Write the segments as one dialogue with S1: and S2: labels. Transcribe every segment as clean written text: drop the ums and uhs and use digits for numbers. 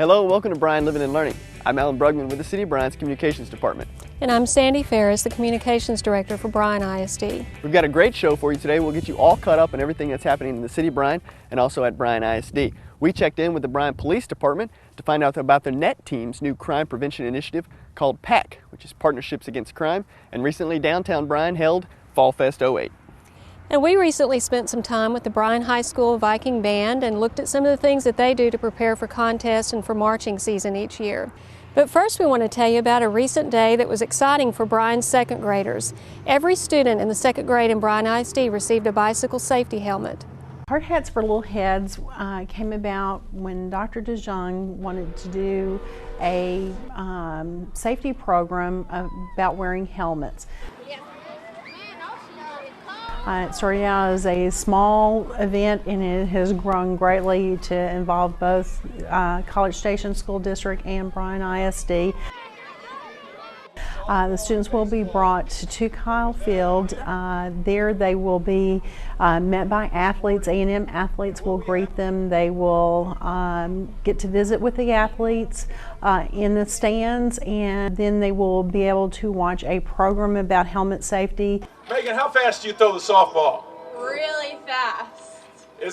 S1: Hello and welcome to Bryan Living and Learning. I'm Alan Bruggman with the City of Bryan's Communications Department.
S2: And I'm Sandy Farris, the Communications Director for Bryan ISD.
S1: We've got a great show for you today. We'll get you all caught up on everything that's happening in the City of Bryan and also at Bryan ISD. We checked in with the Bryan Police Department to find out about the NET team's new crime prevention initiative called PAC, which is Partnerships Against Crime, and recently downtown Bryan held Fall Fest 08.
S2: And we recently spent some time with the Bryan High School Viking Band and looked at some of the things that they do to prepare for contests and for marching season each year. But first we want to tell you about a recent day that was exciting for Bryan's second graders. Every student in the second grade in Bryan ISD received a bicycle safety helmet.
S3: Hard Hats for Little Heads came about when Dr. DeJong wanted to do a safety program about wearing helmets. It started out as a small event and it has grown greatly to involve both College Station School District and Bryan ISD. The students will be brought to Kyle Field. There they will be met by athletes. A&M athletes will greet them. They will get to visit with the athletes in the stands, and then they will be able to watch a program about helmet safety.
S4: Megan, how fast do you throw the softball?
S5: Really fast.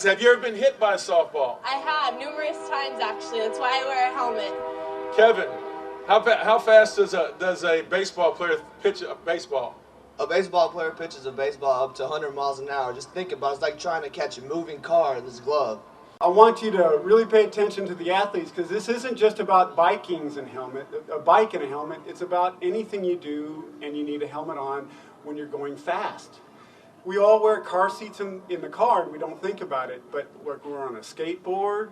S4: Have you ever been hit by a softball?
S5: I have, numerous times actually. That's why I wear a helmet.
S4: Kevin, how fast does a baseball player pitch a baseball?
S6: A baseball player pitches a baseball up to 100 miles an hour. Just think about it. It's like trying to catch a moving car in this glove.
S7: I want you to really pay attention to the athletes, because this isn't just about bikings and a bike and a helmet. It's about anything you do and you need a helmet on when you're going fast. We all wear car seats in the car and we don't think about it, but when we're on a skateboard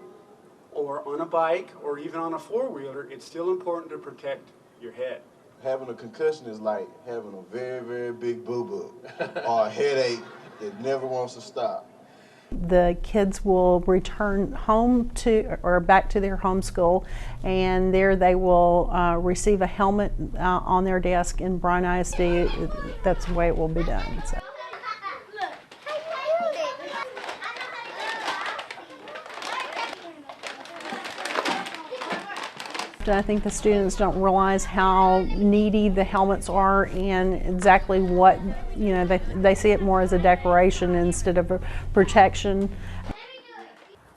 S7: or on a bike or even on a four-wheeler, it's still important to protect your head.
S8: Having a concussion is like having a very, very big boo-boo or a headache that never wants to stop.
S3: The kids will return home or back to their home school, and there they will receive a helmet on their desk in Bryan ISD. That's the way it will be done. So. I think the students don't realize how needy the helmets are and exactly what, they see it more as a decoration instead of a protection.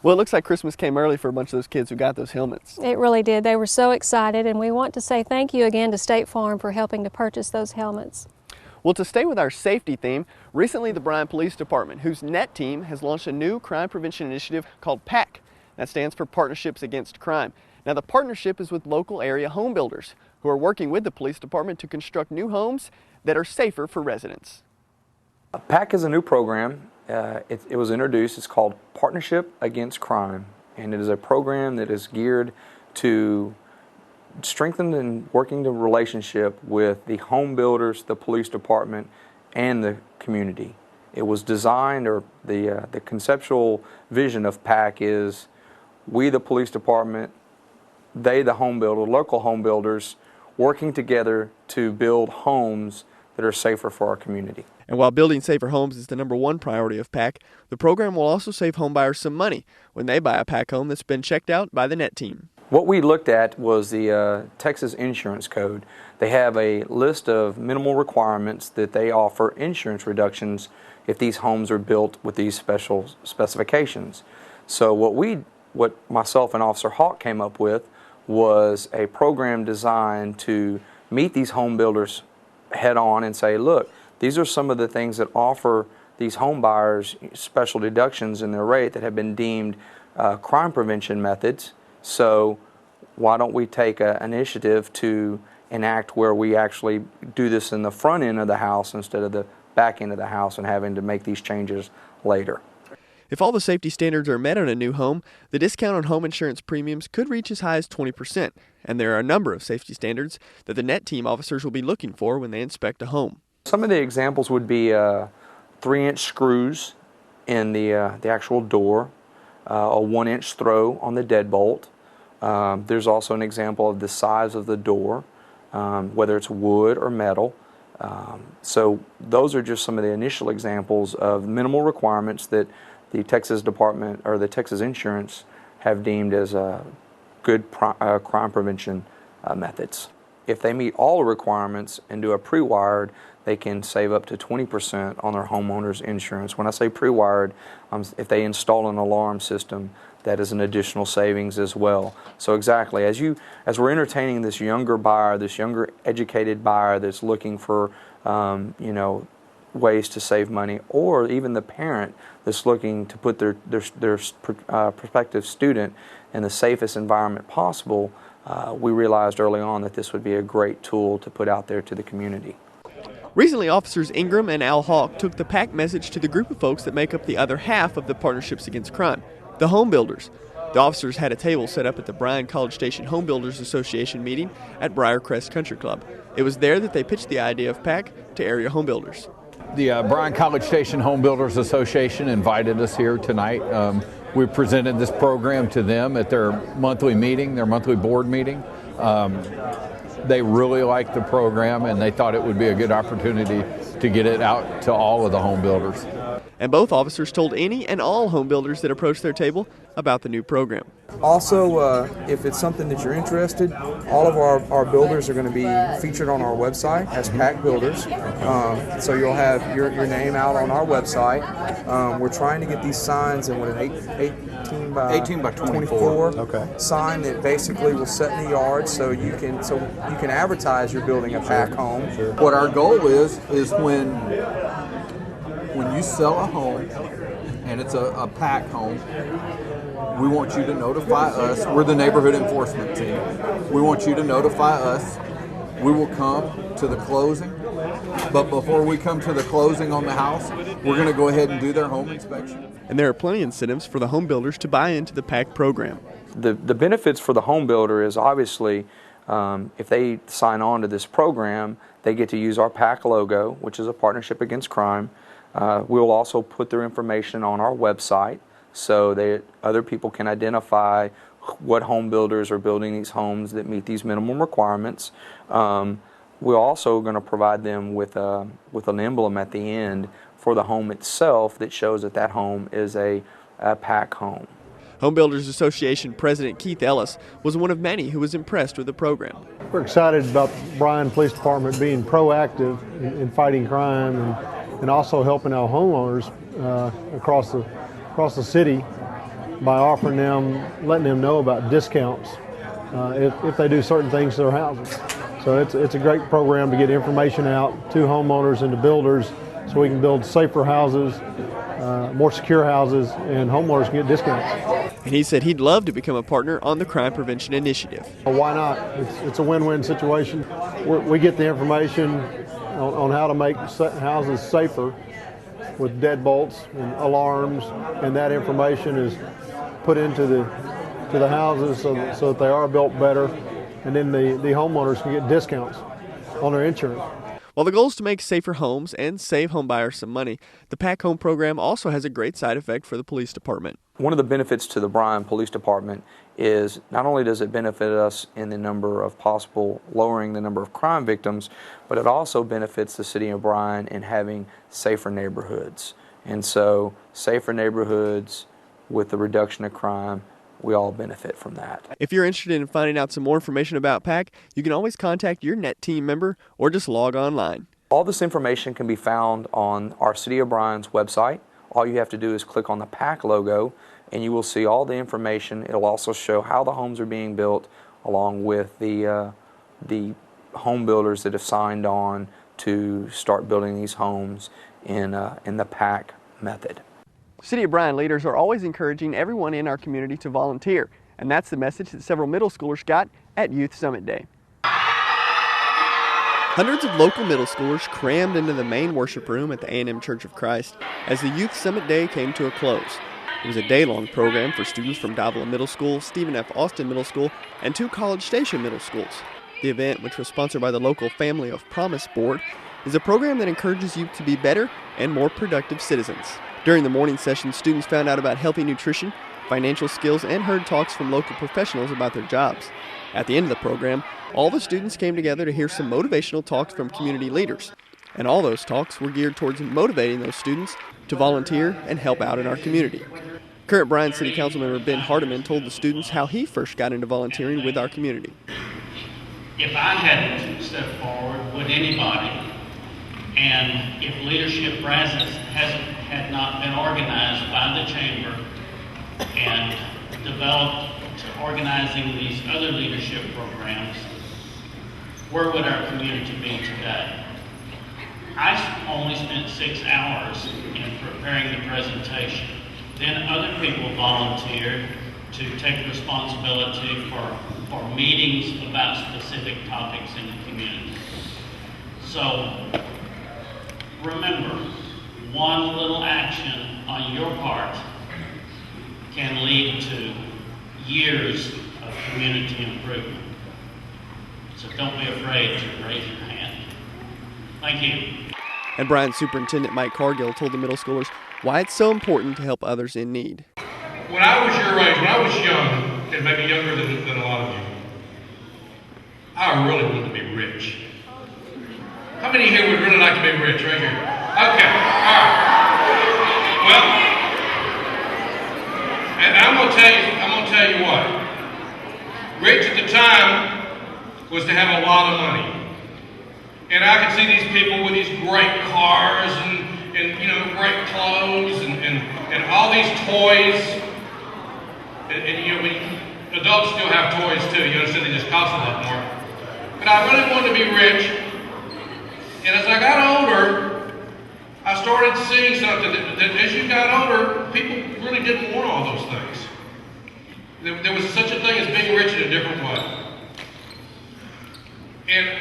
S1: Well, it looks like Christmas came early for a bunch of those kids who got those helmets.
S2: It really did. They were so excited, and we want to say thank you again to State Farm for helping to purchase those helmets.
S1: Well, to stay with our safety theme, recently the Bryan Police Department, whose NET team, has launched a new crime prevention initiative called PAC. That stands for Partnerships Against Crime. Now, the partnership is with local area home builders who are working with the police department to construct new homes that are safer for residents.
S9: PAC is a new program. It was introduced. It's called Partnership Against Crime, and it is a program that is geared to strengthen and working the relationship with the home builders, the police department, and the community. It was designed, or the conceptual vision of PAC is we, the police department, they, the home builder, local home builders, working together to build homes that are safer for our community.
S1: And while building safer homes is the #1 priority of PAC, the program will also save homebuyers some money when they buy a PAC home that's been checked out by the NET team.
S9: What we looked at was the Texas Insurance Code. They have a list of minimal requirements that they offer insurance reductions if these homes are built with these special specifications. So what myself and Officer Hauke came up with was a program designed to meet these home builders head on and say, look, these are some of the things that offer these home buyers special deductions in their rate that have been deemed crime prevention methods. So why don't we take an initiative to enact where we actually do this in the front end of the house instead of the back end of the house and having to make these changes later.
S1: If all the safety standards are met on a new home, the discount on home insurance premiums could reach as high as 20%, and there are a number of safety standards that the NET team officers will be looking for when they inspect a home.
S9: Some of the examples would be 3-inch screws in the actual door, a 1-inch throw on the deadbolt. There's also an example of the size of the door, whether it's wood or metal. So those are just some of the initial examples of minimal requirements that the Texas Department or the Texas Insurance have deemed as good crime prevention methods. If they meet all the requirements and do a pre-wired, they can save up to 20% on their homeowner's insurance. When I say pre-wired, if they install an alarm system, that is an additional savings as well. So exactly, as we're entertaining this younger buyer, this younger educated buyer that's looking for ways to save money, or even the parent that's looking to put their prospective student in the safest environment possible, we realized early on that this would be a great tool to put out there to the community.
S1: Recently, Officers Ingram and Al Hauke took the PAC message to the group of folks that make up the other half of the Partnerships Against Crime, the home builders. The officers had a table set up at the Bryan College Station Home Builders Association meeting at Briarcrest Country Club. It was there that they pitched the idea of PAC to area home builders.
S10: The Bryan College Station Home Builders Association invited us here tonight. We presented this program to them at their monthly meeting, their monthly board meeting. They really liked the program, and they thought it would be a good opportunity to get it out to all of the home builders.
S1: And both officers told any and all home builders that approached their table about the new program.
S11: Also, if it's something that you're interested, all of our builders are going to be featured on our website as PAC Builders. So you'll have your name out on our website. We're trying to get these signs in with an 18 by 24 sign that basically will set in the yard so you can advertise you're building a PAC home.
S12: What our goal is when you sell a home and it's a PAC home, we want you to notify us. We're the neighborhood enforcement team. We want you to notify us. We will come to the closing. But before we come to the closing on the house, we're going to go ahead and do their home inspection.
S1: And there are plenty of incentives for the home builders to buy into the PAC program.
S9: The benefits for the home builder is obviously if they sign on to this program, they get to use our PAC logo, which is a Partnership Against Crime. We'll also put their information on our website so that other people can identify what home builders are building these homes that meet these minimum requirements. We're also going to provide them with an emblem at the end for the home itself that shows that that home is a PAC home.
S1: Home Builders Association President Keith Ellis was one of many who was impressed with the program.
S13: We're excited about Bryan Police Department being proactive in fighting crime and also helping our homeowners across the city by offering them, letting them know about discounts if they do certain things to their houses. So it's a great program to get information out to homeowners and to builders so we can build safer houses, more secure houses, and homeowners can get discounts.
S1: And he said he'd love to become a partner on the Crime Prevention Initiative.
S13: Why not? It's a win-win situation. We get the information on how to make houses safer with deadbolts and alarms, and that information is put into the houses so that they are built better, and then the homeowners can get discounts on their insurance.
S1: While the goal is to make safer homes and save homebuyers some money, the PAC Home program also has a great side effect for the police department.
S9: One of the benefits to the Bryan Police Department is not only does it benefit us in the number of lowering the number of crime victims, but it also benefits the city of Bryan in having safer neighborhoods. And so safer neighborhoods with the reduction of crime, we all benefit from that.
S1: If you're interested in finding out some more information about PAC, you can always contact your NET team member or just log online.
S9: All this information can be found on our City of Bryan's website. All you have to do is click on the PAC logo and you will see all the information. It'll also show how the homes are being built along with the home builders that have signed on to start building these homes in the PAC method.
S1: City of Bryan leaders are always encouraging everyone in our community to volunteer, and that's the message that several middle schoolers got at Youth Summit Day. Hundreds of local middle schoolers crammed into the main worship room at the A&M Church of Christ as the Youth Summit Day came to a close. It was a day-long program for students from Davila Middle School, Stephen F. Austin Middle School, and 2 College Station Middle Schools. The event, which was sponsored by the local Family of Promise Board, is a program that encourages youth to be better and more productive citizens. During the morning session, students found out about healthy nutrition, financial skills, and heard talks from local professionals about their jobs. At the end of the program, all the students came together to hear some motivational talks from community leaders. And all those talks were geared towards motivating those students to volunteer and help out in our community. Current Bryan City Councilmember Ben Hardeman told the students how he first got into volunteering with our community.
S14: If I hadn't stepped forward, would anybody? And if leadership process had not been organized by the chamber and developed to organizing these other leadership programs, where would our community be today? I only spent 6 hours in preparing the presentation. Then other people volunteered to take responsibility for meetings about specific topics in the community. So remember, one little action on your part can lead to years of community improvement. So don't be afraid to raise your hand. Thank you.
S1: And Bryan Superintendent Mike Cargill told the middle schoolers why it's so important to help others in need.
S15: When I was your age, when I was young, and maybe younger than a lot of you, I really wanted to be rich. How many here would really like to be rich? Right here. Okay, all right. Well, and I'm gonna tell you what. Rich at the time was to have a lot of money. And I could see these people with these great cars and great clothes and all these toys. And adults still have toys too, you understand, they just cost a lot more. But I really wanted to be rich. And as I got older, I started seeing something that as you got older, people really didn't want all those things. There was such a thing as being rich in a different way. And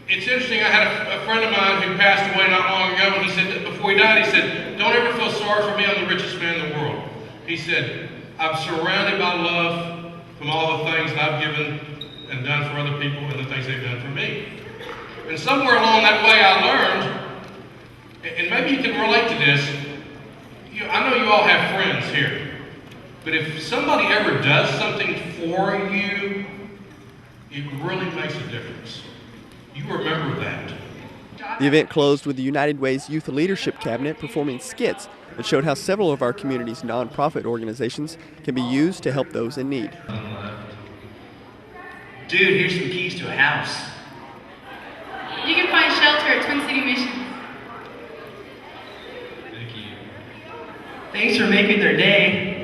S15: it's interesting, I had a friend of mine who passed away not long ago, and he said that before he died, he said, "Don't ever feel sorry for me, I'm the richest man in the world." He said, "I'm surrounded by love from all the things that I've given and done for other people and the things they've done for me." And somewhere along that way I learned, and maybe you can relate to this, I know you all have friends here, but if somebody ever does something for you, it really makes a difference. You remember that.
S1: The event closed with the United Way's Youth Leadership Cabinet performing skits that showed how several of our community's nonprofit organizations can be used to help those in need.
S16: Dude, here's some keys to a house.
S17: You can find shelter at Twin City Mission.
S16: Thank you. Thanks for making their day.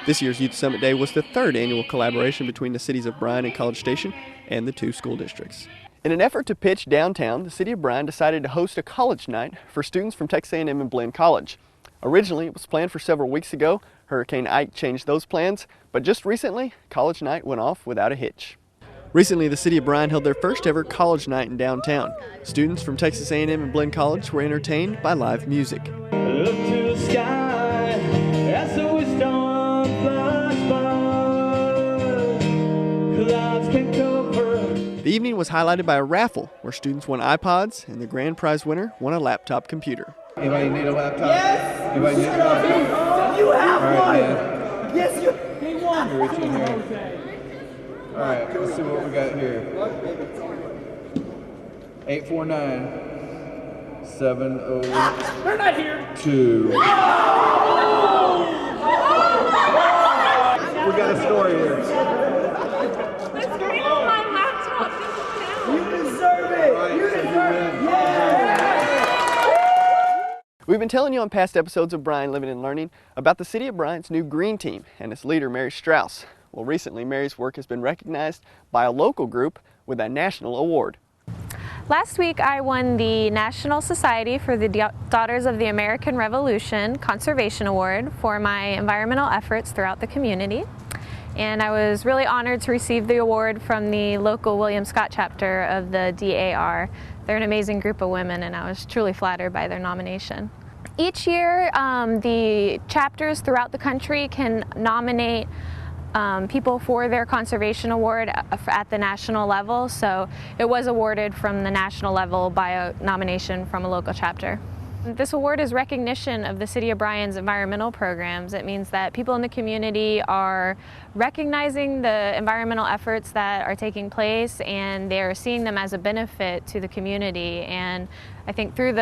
S1: This year's Youth Summit Day was the third annual collaboration between the cities of Bryan and College Station and the two school districts. In an effort to pitch downtown, the city of Bryan decided to host a college night for students from Texas A&M and Blinn College. Originally, it was planned for several weeks ago. Hurricane Ike changed those plans, but just recently, college night went off without a hitch. Recently, the city of Bryan held their first ever college night in downtown. Students from Texas A&M and Blinn College were entertained by live music.
S18: Look to the sky as the wisdom flies by. Clouds can cover.
S1: The evening was highlighted by a raffle where students won iPods and the grand prize winner won a laptop computer.
S18: Anybody need a laptop? Yes! Anybody need a laptop? You have one! Man. Yes, you need one!
S12: Here, reach in here. All right, let's see what we got here. 849 702.
S18: They're not here!
S12: We got a story here.
S18: Let's bring on my laptop. You deserve it! Right, you deserve it! Yeah!
S1: We've been telling you on past episodes of Bryan Living and Learning about the city of Bryan's new green team and its leader, Mary Strauss. Well, recently, Mary's work has been recognized by a local group with a national award.
S19: Last week, I won the National Society for the Daughters of the American Revolution Conservation Award for my environmental efforts throughout the community. And I was really honored to receive the award from the local William Scott chapter of the DAR. They're an amazing group of women, and I was truly flattered by their nomination. Each year, the chapters throughout the country can nominate people for their conservation award at the national level, so it was awarded from the national level by a nomination from a local chapter. This award is recognition of the City of Bryan's environmental programs. It means that people in the community are recognizing the environmental efforts that are taking place, and they're seeing them as a benefit to the community. And I think through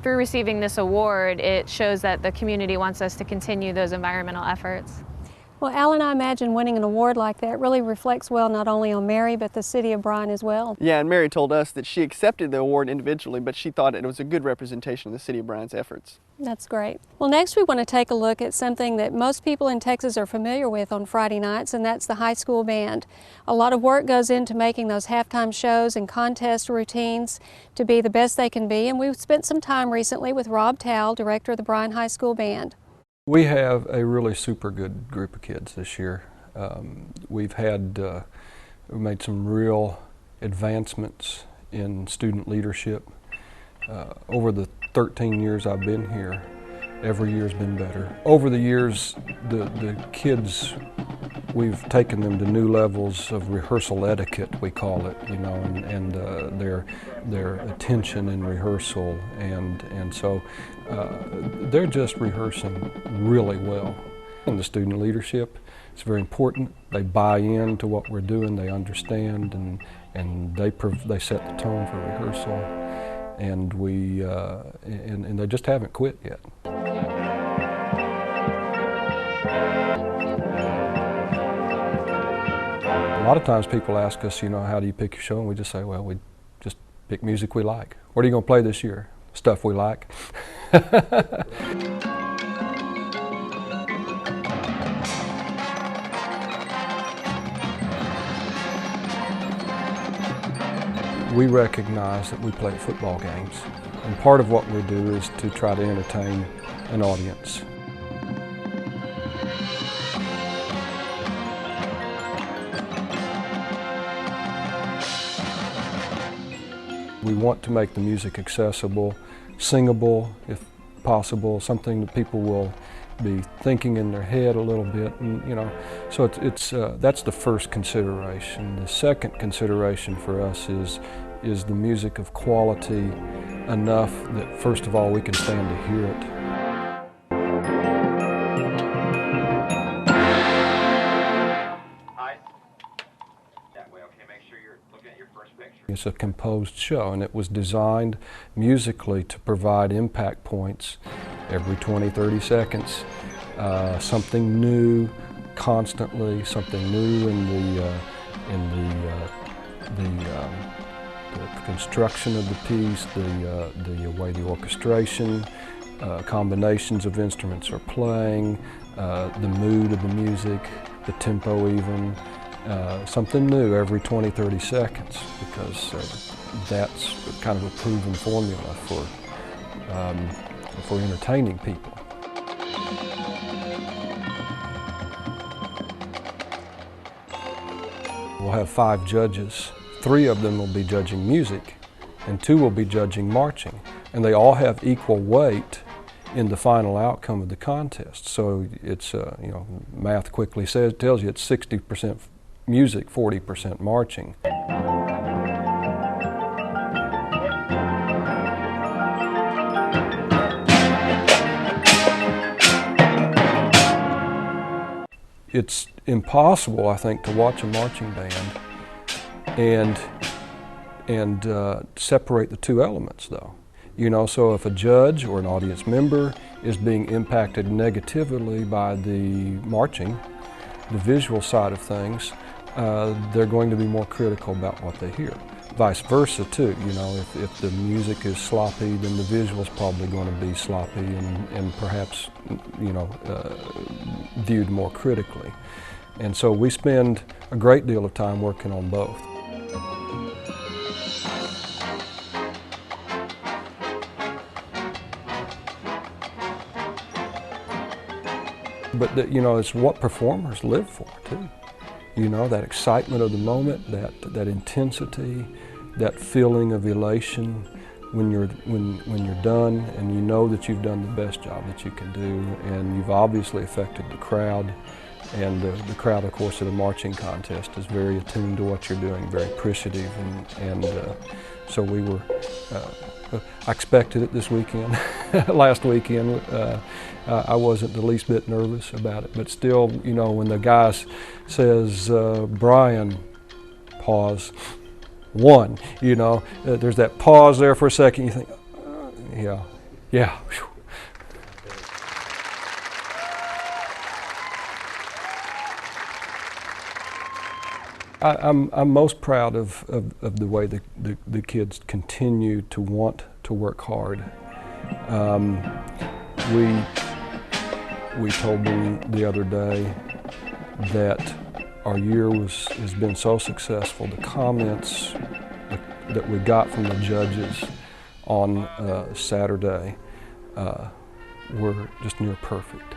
S19: receiving this award, it shows that the community wants us to continue those environmental efforts.
S2: Well, Alan, I imagine winning an award like that really reflects well not only on Mary, but the City of Bryan as well.
S1: Yeah, and Mary told us that she accepted the award individually, but she thought it was a good representation of the City of Bryan's efforts.
S2: That's great. Well, next we want to take a look at something that most people in Texas are familiar with on Friday nights, and that's the high school band. A lot of work goes into making those halftime shows and contest routines to be the best they can be, and we've spent some time recently with Rob Towle, director of the Bryan High School Band.
S20: We have a really super good group of kids this year. We've made some real advancements in student leadership. Over the 13 years I've been here, every year's been better. Over the years, the kids, we've taken them to new levels of rehearsal etiquette, we call it, you know, and their attention in rehearsal, and so they're just rehearsing really well. And the student leadership, it's very important. They buy into what we're doing, they understand, and they set the tone for rehearsal, and and they just haven't quit yet. A lot of times people ask us, you know, how do you pick your show? And we just say, well, we just pick music we like. What are you going to play this year? Stuff we like. We recognize that we play football games, and part of what we do is to try to entertain an audience. We want to make the music accessible, singable if possible, something that people will be thinking in their head a little bit, and you know, so that's the first consideration. The second consideration for us is the music of quality enough that first of all we can stand to hear it. It's a composed show, and it was designed musically to provide impact points every 20-30 seconds. Something new constantly, something new in the construction of the piece, the way the orchestration, combinations of instruments are playing, the mood of the music, the tempo even. Something new every 20-30 seconds, because that's kind of a proven formula for entertaining people. We'll have 5 judges. 3 of them will be judging music, and 2 will be judging marching, and they all have equal weight in the final outcome of the contest. So it's you know, math quickly tells you it's 60% music, 40% marching. It's impossible, I think, to watch a marching band and separate the 2 elements, though. You know, so if a judge or an audience member is being impacted negatively by the marching, the visual side of things, they're going to be more critical about what they hear. Vice versa too, you know, if the music is sloppy, then the visual's probably going to be sloppy and perhaps, you know, viewed more critically. And so we spend a great deal of time working on both. But you know, it's what performers live for too. You know, that excitement of the moment, that intensity, that feeling of elation when you're done, and you know that you've done the best job that you can do, and you've obviously affected the crowd. And the crowd, of course, at a marching contest is very attuned to what you're doing, very appreciative, and so we were I expected it this weekend. Last weekend, I wasn't the least bit nervous about it. But still, you know, when the guy says, Brian, pause, 1, you know, there's that pause there for a second. You think, yeah. Whew. I'm most proud of the way the kids continue to want to work hard. We told them the other day that our year has been so successful. The comments that we got from the judges on Saturday were just near perfect.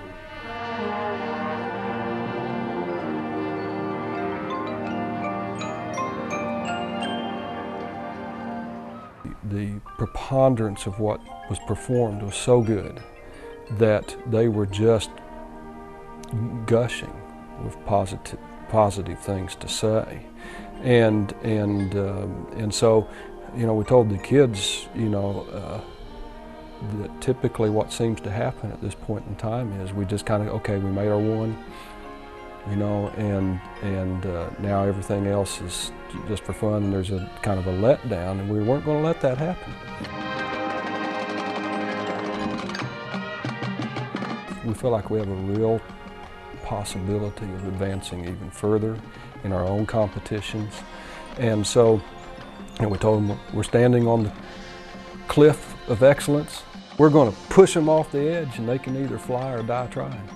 S20: The preponderance of what was performed was so good that they were just gushing with positive things to say, and so, you know, we told the kids, you know, that typically what seems to happen at this point in time is we just kind of, okay, we made our one, you know, and now everything else is just for fun, and there's a kind of a letdown, and we weren't going to let that happen. We feel like we have a real possibility of advancing even further in our own competitions, and so, and we told them we're standing on the cliff of excellence. We're going to push them off the edge, and they can either fly or die trying.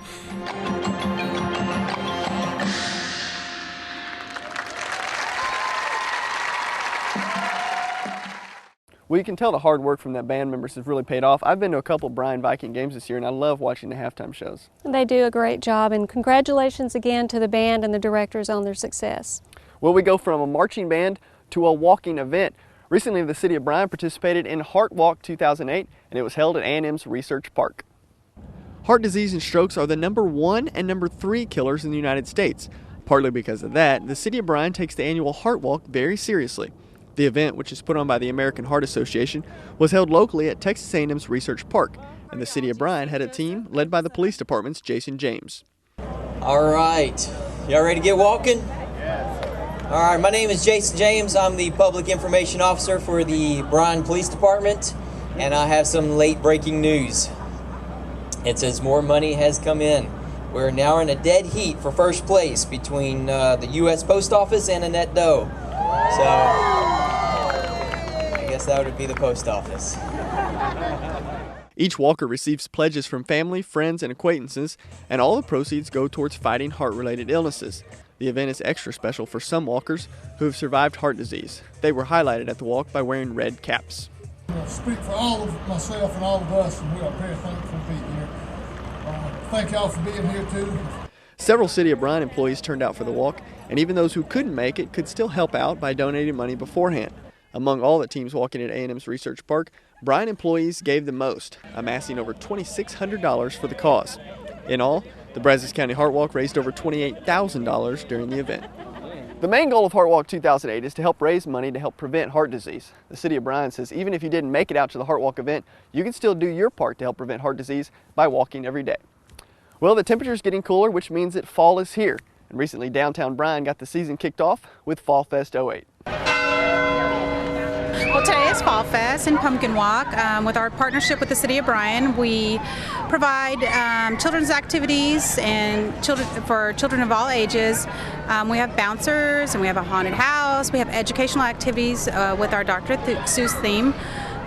S1: Well, you can tell the hard work from that band members has really paid off. I've been to a couple Bryan Viking games this year, and I love watching the halftime shows.
S2: They do a great job, and congratulations again to the band and the directors on their success.
S1: Well, we go from a marching band to a walking event. Recently, the city of Bryan participated in Heart Walk 2008, and it was held at A&M's Research Park. Heart disease and strokes are the #1 and #3 killers in the United States. Partly because of that, the city of Bryan takes the annual Heart Walk very seriously. The event, which is put on by the American Heart Association, was held locally at Texas A&M's Research Park, and the city of Bryan had a team led by the police department's Jason James.
S21: All right, y'all ready to get walking? All right, my name is Jason James. I'm the public information officer for the Bryan Police Department, and I have some late breaking news. It says more money has come in. We're now in a dead heat for first place between the U.S. Post Office and Annette Doe. So I guess that would be the post office.
S1: Each walker receives pledges from family, friends, and acquaintances, and all the proceeds go towards fighting heart-related illnesses. The event is extra special for some walkers who have survived heart disease. They were highlighted at the walk by wearing red caps.
S22: I speak for all of myself and all of us, and we are very thankful to be here. Thank y'all for being here too.
S1: Several City of Bryan employees turned out for the walk, and even those who couldn't make it could still help out by donating money beforehand. Among all the teams walking at A&M's Research Park, Bryan employees gave the most, amassing over $2,600 for the cause. In all, the Brazos County Heart Walk raised over $28,000 during the event. The main goal of Heart Walk 2008 is to help raise money to help prevent heart disease. The City of Bryan says even if you didn't make it out to the Heart Walk event, you can still do your part to help prevent heart disease by walking every day. Well, the temperature is getting cooler, which means that fall is here. And recently, downtown Bryan got the season kicked off with Fall Fest 08.
S23: Well, today is Fall Fest and Pumpkin Walk. With our partnership with the City of Bryan, we provide children's activities and for children of all ages. We have bouncers, and we have a haunted house. We have educational activities with our Dr. Seuss theme,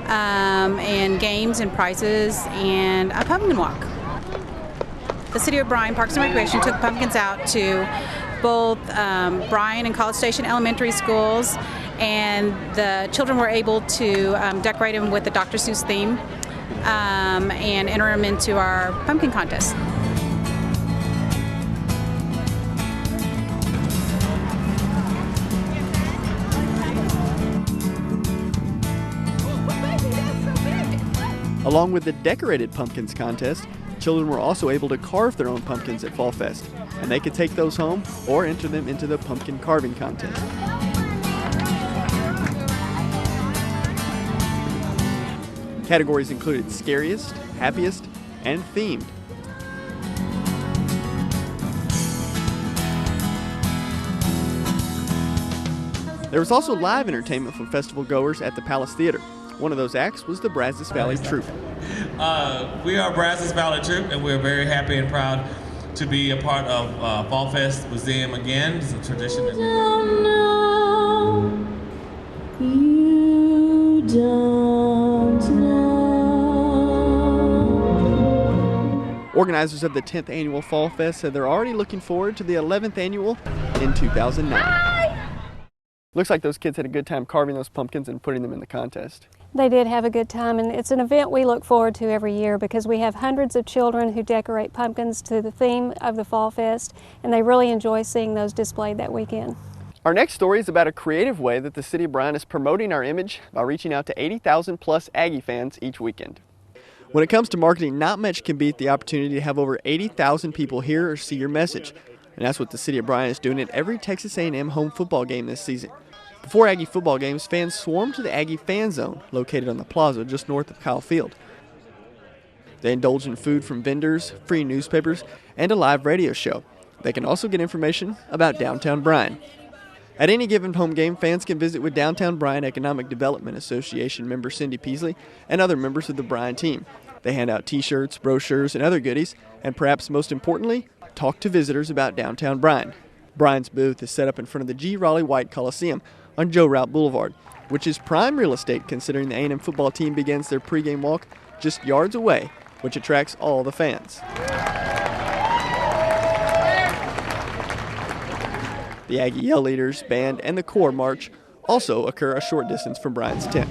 S23: and games and prizes, and a pumpkin walk. The City of Bryan Parks and Recreation took pumpkins out to both Bryan and College Station elementary schools, and the children were able to decorate them with the Dr. Seuss theme and enter them into our pumpkin contest.
S1: Along with the decorated pumpkins contest, children were also able to carve their own pumpkins at Fall Fest, and they could take those home or enter them into the pumpkin carving contest. Categories included scariest, happiest, and themed. There was also live entertainment for festival goers at the Palace Theater. One of those acts was the Brazos Valley Troupe.
S4: We are Brazos Valley Troupe, and we're very happy and proud to be a part of Fall Fest with them again. It's a tradition that
S18: You don't know.
S1: Organizers of the 10th Annual Fall Fest said they're already looking forward to the 11th Annual in 2009. Looks like those kids had a good time carving those pumpkins and putting them in the contest.
S2: They did have a good time, and it's an event we look forward to every year because we have hundreds of children who decorate pumpkins to the theme of the Fall Fest, and they really enjoy seeing those displayed that weekend.
S1: Our next story is about a creative way that the City of Bryan is promoting our image by reaching out to 80,000 plus Aggie fans each weekend. When it comes to marketing, not much can beat the opportunity to have over 80,000 people hear or see your message. And that's what the City of Bryan is doing at every Texas A&M home football game this season. Before Aggie football games, fans swarmed to the Aggie Fan Zone, located on the plaza just north of Kyle Field. They indulge in food from vendors, free newspapers, and a live radio show. They can also get information about downtown Bryan. At any given home game, fans can visit with Downtown Bryan Economic Development Association member Cindy Peasley and other members of the Bryan team. They hand out t-shirts, brochures, and other goodies, and perhaps most importantly, talk to visitors about downtown Bryan. Bryan's booth is set up in front of the G. Raleigh White Coliseum on Joe Route Boulevard, which is prime real estate considering the A&M football team begins their pregame walk just yards away, which attracts all the fans. The Aggie Yell Leaders, Band, and the Corps March also occur a short distance from Bryan's tent.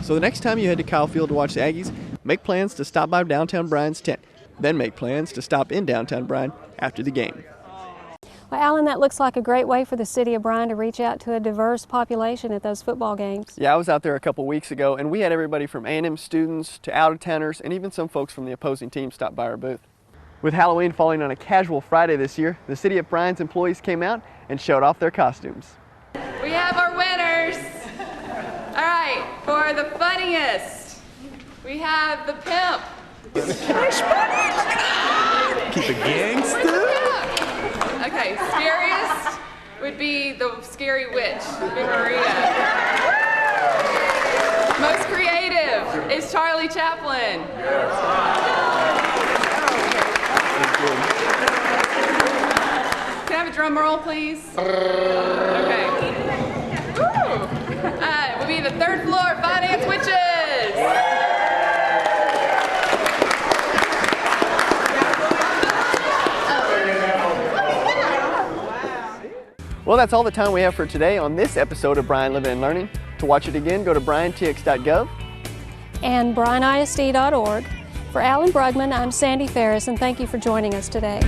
S1: So the next time you head to Kyle Field to watch the Aggies, make plans to stop by downtown Bryan's tent. Then make plans to stop in downtown Bryan after the game.
S2: Well, Alan, that looks like a great way for the City of Bryan to reach out to a diverse population at those football games.
S1: Yeah, I was out there a couple weeks ago, and we had everybody from A&M students to out-of-towners, and even some folks from the opposing team stop by our booth. With Halloween falling on a casual Friday this year, the City of Bryan's employees came out and showed off their costumes.
S5: We have our winners. All right, for the funniest, we have the pimp.
S18: Keep it gangster.
S5: Okay, scariest would be the scary witch, Big Maria. Most creative is Charlie Chaplin. Can I have a drum roll, please? Okay. Woo! Would be the third floor finance witches.
S1: Well, that's all the time we have for today on this episode of Bryan Living and Learning. To watch it again, go to bryantx.gov
S2: and bryanisd.org. For Alan Bruggman, I'm Sandy Farris, and thank you for joining us today.